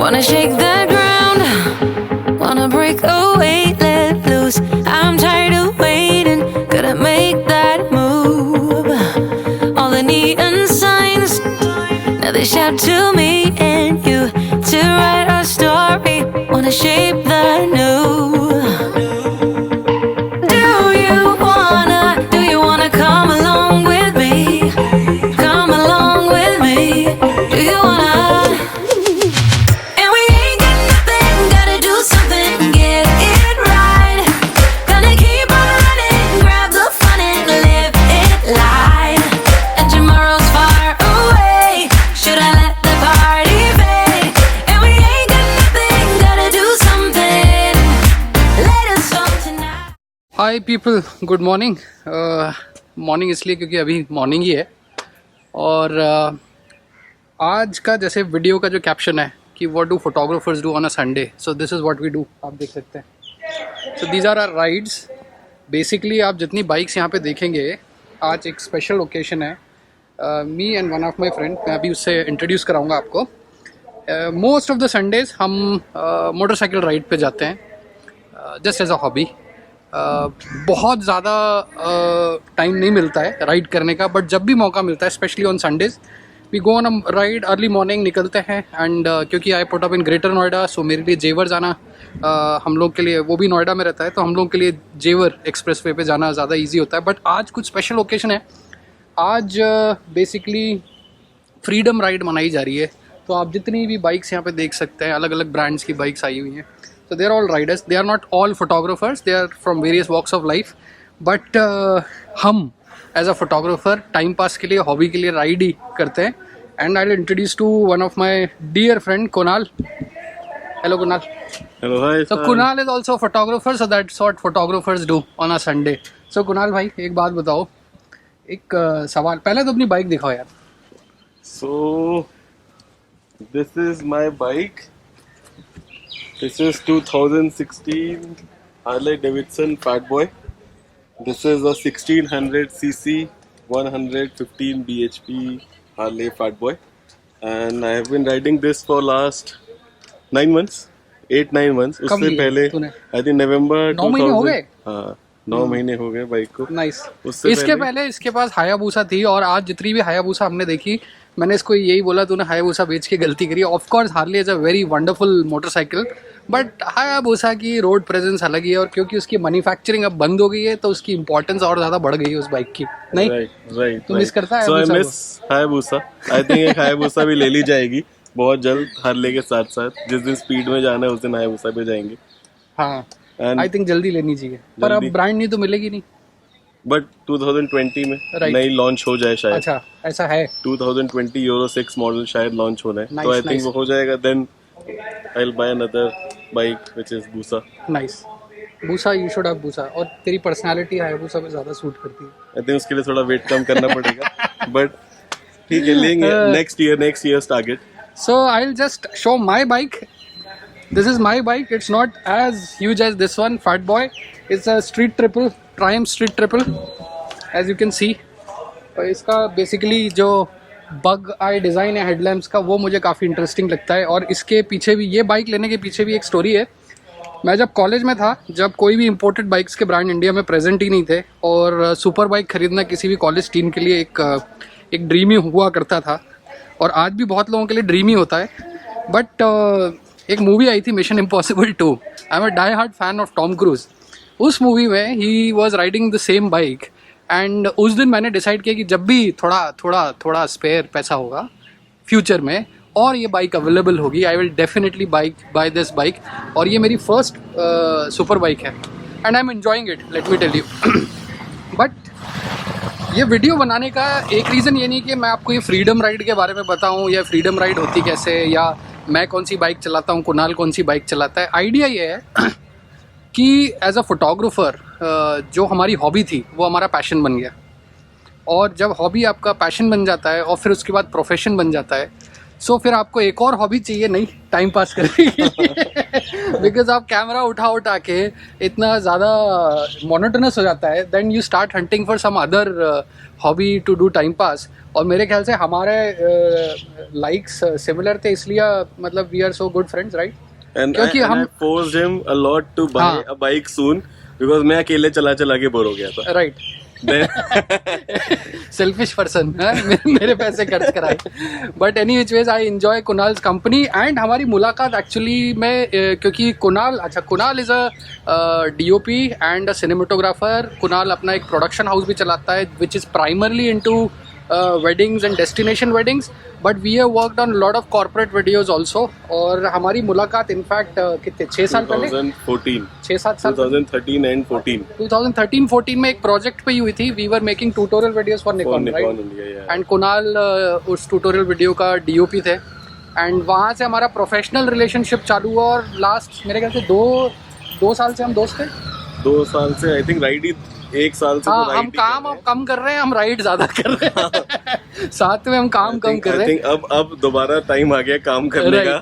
Wanna shake the ground, wanna break away, let loose. I'm tired of waiting, gotta make that move. All the neon signs, now they shout to me and you to write our story. Wanna shape the new. Do you wanna come along with me? Come along with me. Do you wanna? And we ain't got nothing, gotta do something, get it right. Gonna keep on running, grab the fun and live it light. And tomorrow's far away, should I let the party fade? And we ain't got nothing, gotta do something, let us on tonight. Hi people, good morning. Morning इसलिए क्योंकि अभी morning ही है। और आज का जैसे video का जो कैप्शन है कि what do photographers do on a Sunday, so this is what we do. आप देख सकते हैं। So these are our rides. Basically आप जितनी बाइक्स यहाँ पे देखेंगे, आज एक स्पेशल ओकेशन है। Me and one of my friend, मैं अभी उससे इंट्रोड्यूस कराऊँगा आपको। मोस्ट ऑफ द संडेज़ हम मोटरसाइकिल राइड पे जाते हैं जस्ट एज अ हॉबी। बहुत ज़्यादा टाइम नहीं मिलता है राइड करने का, बट जब भी मौका मिलता है specially on Sundays we go on a ride. Early morning निकलते हैं एंड क्योंकि I put up in Greater Noida, so मेरे लिए जेवर जाना हम लोग के लिए, वो भी नोएडा में रहता है, तो हम लोग के लिए जेवर एक्सप्रेसवे पे जाना ज़्यादा इजी होता है। बट आज कुछ स्पेशल ओकेशन है। आज बेसिकली फ्रीडम राइड मनाई जा रही है। तो आप जितनी भी बाइक्स यहाँ पे देख सकते हैं, अलग अलग ब्रांड्स की बाइक्स आई हुई हैं। So they are all riders. They are not all photographers. They are from various walks of life. But हम as a photographer time pass के लिए, hobby के लिए ride ही करते हैं. And I'll introduce to one of my dear friend Kunal. Hello Kunal. Hello, hi. So Kunal is also a photographer. So that's what photographers do on a Sunday. So Kunal भाई एक बात बताओ, एक सवाल, पहले तो अपनी बाइक दिखाओ यार। So this is my bike. This is 2016 Harley Davidson Fat Boy. This is a 1600cc 115 bhp Harley Fat Boy, and I have been riding this for last 9 months, 8-9 months. उससे पहले I think November 9 महीने हो गए। हाँ, 9 महीने हो गए bike को। नाइस। इसके पहले इसके पास हायाबुसा थी, और आज जितनी भी हायाबुसा हमने देखी, मैंने इसको यही बोला तूने हायाबुसा बेच के गलती करी। Of course Harley is a very wonderful motorcycle, but Hayabusa की रोड प्रेजेंस अलग ही है, और क्योंकि उसकी मैन्युफैक्चरिंग अब बंद हो गई है तो उसकी इंपॉर्टेंस और ज़्यादा बढ़ गई है उस बाइक की। नहीं राइट। तू मिस करता है? So I miss Hayabusa. I think एक हायाबुसा भी ले ली जाएगी बहुत जल्द हार्ले के साथ साथ। जिस दिन स्पीड में जाना है उस दिन हायाबुसा पे जाएंगे। हाँ, आई थिंक जल्दी लेनी चाहिए, पर अब ब्रांड नहीं तो मिलेगी नहीं। बट 2020 में नई लॉन्च हो जाए शायद। अच्छा, ऐसा है। 2020 यूरो 6 मॉडल शायद लॉन्च होना है, तो आई थिंक वो हो जाएगा। Then I will buy another bike which is Busa. Nice. Busa, you should have Busa. और तेरी पर्सनालिटी हायाबुसा पे ज्यादा सूट करती है। आई थिंक उसके लिए थोड़ा वेट कम करना पड़ेगा, बट ठीक है, लेंगे next year target. So I will just show my bike. This is my bike. It's not as huge as this one, Fat Boy. It's a street triple, Triumph street triple, as you can see. और इसका basically जो bug आई design है headlamps का, वो मुझे काफ़ी interesting लगता है। और इसके पीछे भी, ये बाइक लेने के पीछे भी एक स्टोरी है। मैं जब कॉलेज में था, जब कोई भी इंपोर्टेड बाइक्स के ब्रांड इंडिया में प्रेजेंट ही नहीं थे, और सुपर बाइक खरीदना किसी भी कॉलेज टीम के लिए एक ड्रीम ही हुआ करता था, और आज भी बहुत लोगों के लिए ड्रीम ही होता है। बट एक मूवी आई थी Mission Impossible 2। I am a die hard fan of Tom Cruise. उस मूवी में ही was riding the same bike, and उस दिन मैंने डिसाइड किया कि जब भी थोड़ा स्पेयर पैसा होगा फ्यूचर में और ये बाइक अवेलेबल होगी, I will definitely buy this bike. और ये मेरी फर्स्ट सुपर बाइक है, and I am enjoying it, let me tell you. But ये वीडियो बनाने का एक रीज़न ये नहीं कि मैं आपको ये फ्रीडम राइड के बारे में बताऊँ, या फ्रीडम राइड होती कैसे, या मैं कौन सी बाइक चलाता हूँ, कुणाल कौन सी बाइक चलाता है। आइडिया ये है कि एज अ फोटोग्राफर जो हमारी हॉबी थी वो हमारा पैशन बन गया, और जब हॉबी आपका पैशन बन जाता है और फिर उसके बाद प्रोफेशन बन जाता है, सो फिर आपको एक और हॉबी चाहिए नहीं टाइम पास करने के लिए बिकॉज आप कैमरा उठा उठा के इतना ज़्यादा मोनोटोनस हो जाता है, then you start hunting for some other hobby to do time pass. और मेरे ख्याल से हमारे लाइक्स सिमिलर थे, इसलिए मतलब we are so good friends, right? क्योंकि हम forced him a lot to buy हाँ. a bike soon because मैं अकेले चला चला के बोर हो गया था. राइट. सेल्फिश पर्सन मेरे पैसे खर्च कराए. But any which ways I enjoy Kunal's company and हमारी मुलाकात एक्चुअली में क्योंकि Kunal is a DOP and a cinematographer. Kunal अपना एक प्रोडक्शन हाउस भी चलाता है which is primarily into weddings and destination weddings, but we have worked on a lot of corporate videos also. और हमारी मुलाकात इनफैक्ट कितने 6 साल पहले 2014 6-7 साल 2013 and 14 2013-14 में एक प्रोजेक्ट पे ही हुई थी. We were making tutorial videos for Nikon, right? And Kunal उस ट्यूटोरियल वीडियो का डीओपी थे एंड वहाँ से हमारा प्रोफेशनल रिलेशनशिप चालू हुआ. और लास्ट मेरे ख्याल से दो साल से हम दोस्त थे. 2 साल से आई थिंक राइड ही 1 साल से. हाँ, हम काम अब कम कर रहे हैं, हम राइड ज्यादा कर रहे हैं. साथ में हम काम कम कर रहे हैं. अब दोबारा टाइम आ गया काम करने का.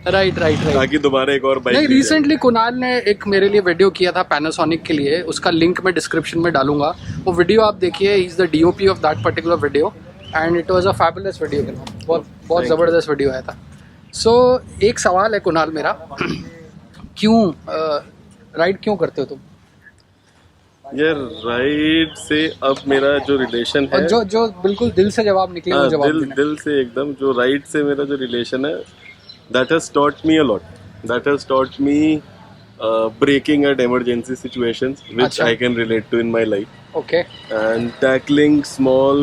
राइट. ताकि दोबारा एक और बाइक. नहीं, रिसेंटली कुणाल ने एक मेरे लिए वीडियो किया था पैनासोनिक के लिए, उसका लिंक मैं डिस्क्रिप्शन में डालूंगा. वो वीडियो आप देखिए, he is the DOP of that particular video and it was a fabulous video. बहुत जबरदस्त वीडियो आया था. सो एक सवाल है कुणाल मेरा, क्यों राइड क्यों करते हो तुम? यार राइड से अब मेरा जो रिलेशन है, जो बिल्कुल दिल से जवाब निकले वो जवाब दिल से एकदम, जो राइड से मेरा जो रिलेशन है, that has taught me a lot. That has taught me breaking at emergency situations, which I can relate to in my life. Okay. And tackling small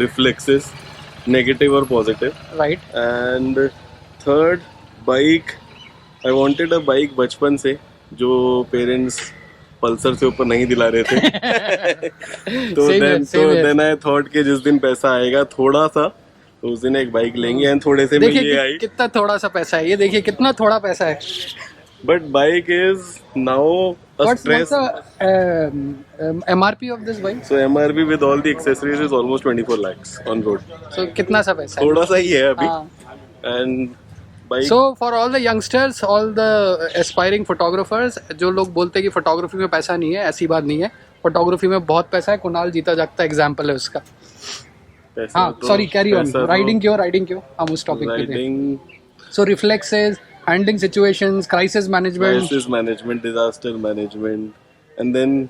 reflexes, negative or positive. Right. And third, bike. I wanted a bike बचपन से, जो parents Pulsar से ऊपर नहीं दिला रहे थे. तो then I thought कि जिस दिन पैसा आएगा थोड़ा सा, तो उस दिन एक बाइक लेंगे. एंड थोड़े से में ये आई. कितना थोड़ा सा पैसा है ये, देखिए कितना थोड़ा पैसा है. But bike is now a stress. MRP of this bike? So MRP with all the accessories is almost 24 lakhs on road. So कितना सा पैसा है? थोड़ा सा ही है अभी. And So for all the youngsters, all the aspiring photographers, जो लोग बोलते हैं कि फोटोग्राफी में पैसा नहीं है, ऐसी बात नहीं है. फोटोग्राफी में बहुत पैसा है. कुणाल जीता जागता एग्जाम्पल है उसका. हाँ, सॉरी, कैरी ऑन. राइडिंग क्यों हम उस टॉपिक पे थे. So reflexes, handling situations, crisis management, disaster management, and then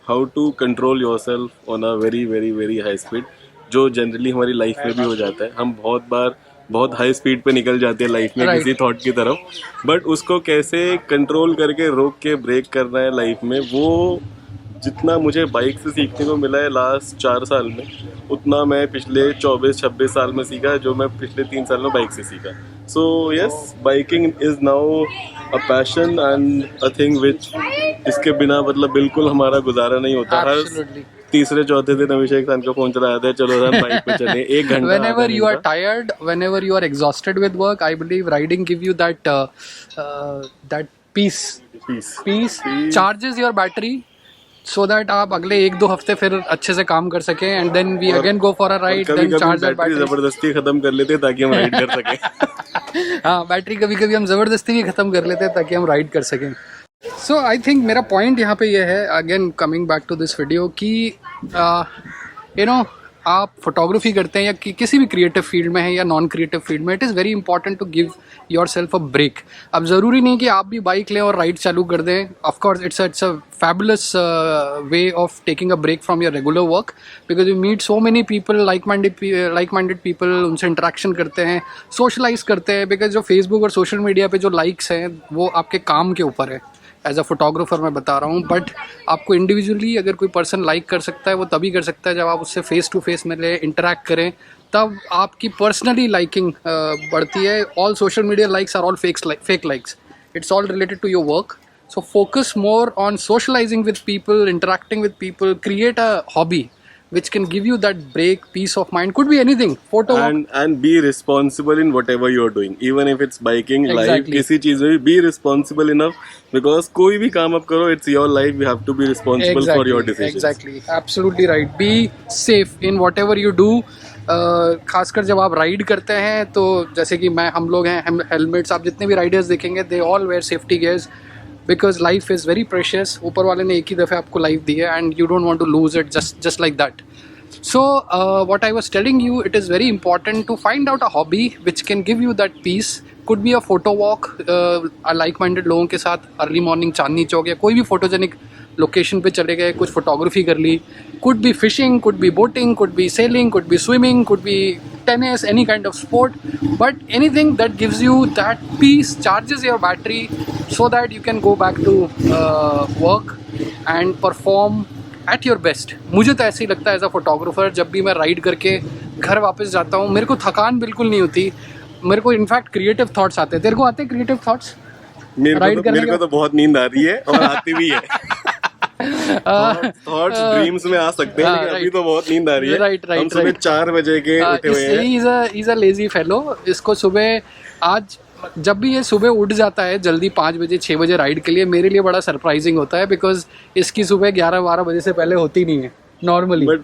how to control yourself on a very very very high speed, जो जनरली हमारी लाइफ में भी हो जाता है. हम बहुत बार बहुत हाई स्पीड पे निकल जाते हैं लाइफ में किसी थॉट की तरफ, बट उसको कैसे कंट्रोल करके रोक के ब्रेक करना है लाइफ में, वो जितना मुझे बाइक से सीखने को मिला है लास्ट 4 साल में, उतना मैं पिछले 24-26 साल में सीखा, जो मैं पिछले 3 साल में बाइक से सीखा. So yes, biking is now a passion and a thing which, इसके बिना मतलब बिल्कुल हमारा गुजारा नहीं होता. हर तीसरे चौथे दिन अभिषेक खान का फोन चला जाता है, चलो सर बाइक पे चले 1 घंटा. Whenever you are tired, whenever you are exhausted with work, I believe riding give you that peace. Charges your battery so that आप अगले 1-2 हफ्ते फिर अच्छे से काम कर सके. And then we again go for a ride, then charge our battery. जबरदस्ती खत्म कर लेते ताकि हम राइड कर सकें. हाँ, बैटरी कभी कभी हम जबरदस्ती भी खत्म कर लेते हैं ताकि हम राइड कर सकें. सो आई थिंक मेरा पॉइंट यहाँ पे ये है, again coming back to this video, कि यू नो आप फोटोग्राफी करते हैं या किसी भी क्रिएटिव फील्ड में है या नॉन क्रिएटिव फील्ड में, it is very important to give yourself a break. अब ज़रूरी नहीं कि आप भी बाइक लें और राइड चालू कर दें. Of course it's a fabulous way of taking a break from your regular work, because you meet so many people, like minded people, उनसे इंटरेक्शन करते हैं, सोशलाइज करते हैं. बिकॉज जो फेसबुक और सोशल मीडिया पे जो लाइक्स हैं वो आपके काम के ऊपर है. एज अ फोटोग्राफर मैं बता रहा हूँ, बट आपको इंडिविजुअली अगर कोई पर्सन लाइक कर सकता है, वो तभी कर सकता है जब आप उससे फेस टू फेस मिले, इंटरेक्ट करें, तब आपकी पर्सनली लाइकिंग बढ़ती है. All social media likes are all fake likes. It's all related to your work. So focus more on socializing with people, interacting with people, create a hobby which can give you that break, peace of mind. Could be anything. Photo and be responsible in whatever you're doing, even if it's biking, exactly. life, किसी चीज में be responsible enough, because कोई भी काम आप करो, it's your life, you have to be responsible for your decisions. Exactly, absolutely right. Be safe in whatever you do. खासकर जब आप राइड करते हैं तो जैसे कि हम लोग हैं, हम हेलमेट्स, आप जितने भी राइडर्स देखेंगे they all wear safety gears because life is very precious. ऊपर वाले ने एक ही दफ़े आपको लाइफ दी है and you don't want to lose it just like that. So what I was telling you, it is very important to find out a hobby which can give you that peace. Could be a photo walk, like-minded लोगों के साथ early morning Chandni Chowk या कोई भी photogenic location पे चले गए, कुछ फोटोग्राफी कर ली. Could be fishing, could be boating, could be sailing, could be swimming, could be tennis, any kind of sport. But anything that gives you that peace, charges your battery so that you can go back to work and perform at your best. मुझे तो ऐसे ही लगता है as a photographer, जब भी मैं ride करके घर वापस जाता हूँ मेरे को थकान बिल्कुल नहीं होती. मेरे को इनफैक्ट क्रिएटिव थॉट्स आते हैं. तेरे को आते हैं क्रिएटिव थॉट्स? मेरे को तो बहुत नींद आ रही है और आती भी है. थॉट्स ड्रीम्स में आ सकते हैं लेकिन अभी तो बहुत नींद आ रही है. राइट. हम सुबह 4 बजे के उठे हुए हैं. Is a lazy fellow. इसको सुबह आज जब भी ये सुबह उठ जाता है जल्दी 5 बजे 6 बजे राइड के लिए, मेरे लिए बड़ा सरप्राइजिंग होता है बिकॉज इसकी सुबह 11-12 बजे से पहले होती नहीं है नॉर्मली. बट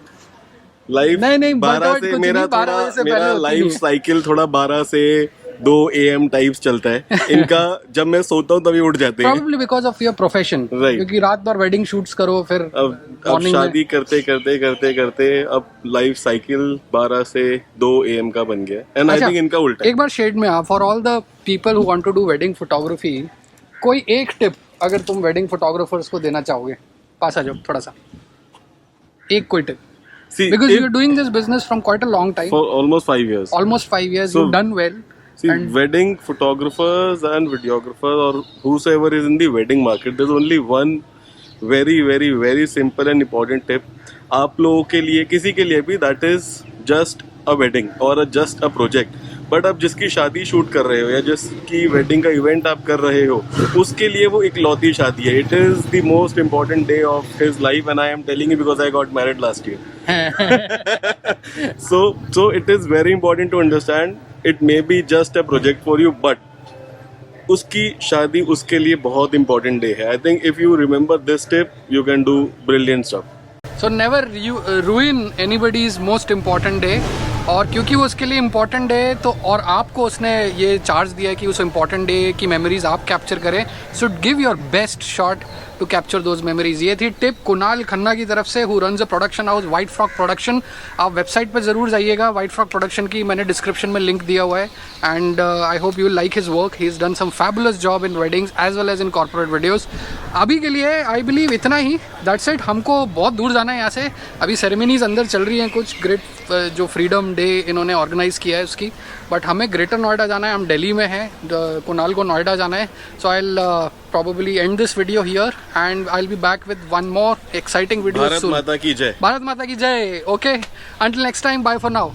लाइफ नहीं 12 से मेरा लाइफ साइकिल थोड़ा 12 से 2 AM टाइप्स चलता है. इनका जब मैं सोता हूँ तभी उठ जाते हैं. Probably because of your profession. Right. क्योंकि रात भर वेडिंग शूट्स करो फिर अब शादी करते अब लाइफ साइकिल 12 से 2 AM का बन गया. एंड आई थिंक इनका उल्टा. एक बार शेड में आप for all the people who want to do wedding photography, कोई एक टिप अगर तुम वेडिंग फोटोग्राफर्स को देना चाहोगे, पास आ जाओ थोड़ा सा, एक कोई tip. Because you are doing this business from quite a long time. For almost 5 years. Almost 5 years. So, you've done well. See, wedding photographers and videographers or whosoever is in the wedding market, there's only one very, very, very simple and important tip. आप लोगों के लिए, किसी के लिए भी, that is just a wedding or just a project. But आप जिसकी शादी शूट कर रहे हो या जिसकी वेडिंग का इवेंट आप कर रहे हो, उसके लिए वो इकलौती शादी है. It is the most important day of his life and I am telling you because I got married last year. So it is very important to understand it may be just a project for you but उसकी शादी उसके लिए बहुत important day है. I think if you remember this tip you can do brilliant stuff. So never you ruin anybody's most important day. और क्योंकि वो उसके लिए इम्पॉर्टेंट है तो और आपको उसने ये चार्ज दिया है कि उस इम्पॉर्टेंट डे की मेमोरीज आप कैप्चर करें, so give your best shot to capture those memories. ये थी टिप कुणाल खन्ना की तरफ से, who runs a production house White Frock Production. आप वेबसाइट पे ज़रूर जाइएगा, व्हाइट फ्रॉक प्रोडक्शन की मैंने डिस्क्रिप्शन में लिंक दिया हुआ है. And I hope you like his work. He is done some fabulous job in weddings as well as in corporate videos. अभी के लिए आई बिलीव इतना ही. That's it. हमको बहुत दूर जाना है यहाँ से. अभी सेरेमनीज अंदर चल रही हैं कुछ ग्रेट, जो फ्रीडम डे इन्होंने ऑर्गेनाइज किया है उसकी. बट हमें ग्रेटर नोएडा जाना है, हम दिल्ली में हैं, कुणाल को नोएडा जाना है. So I will probably end this video here and I'll be back with one more exciting video soon. Bharat माता की जय. भारत माता की जय. Okay, until next time, bye for now.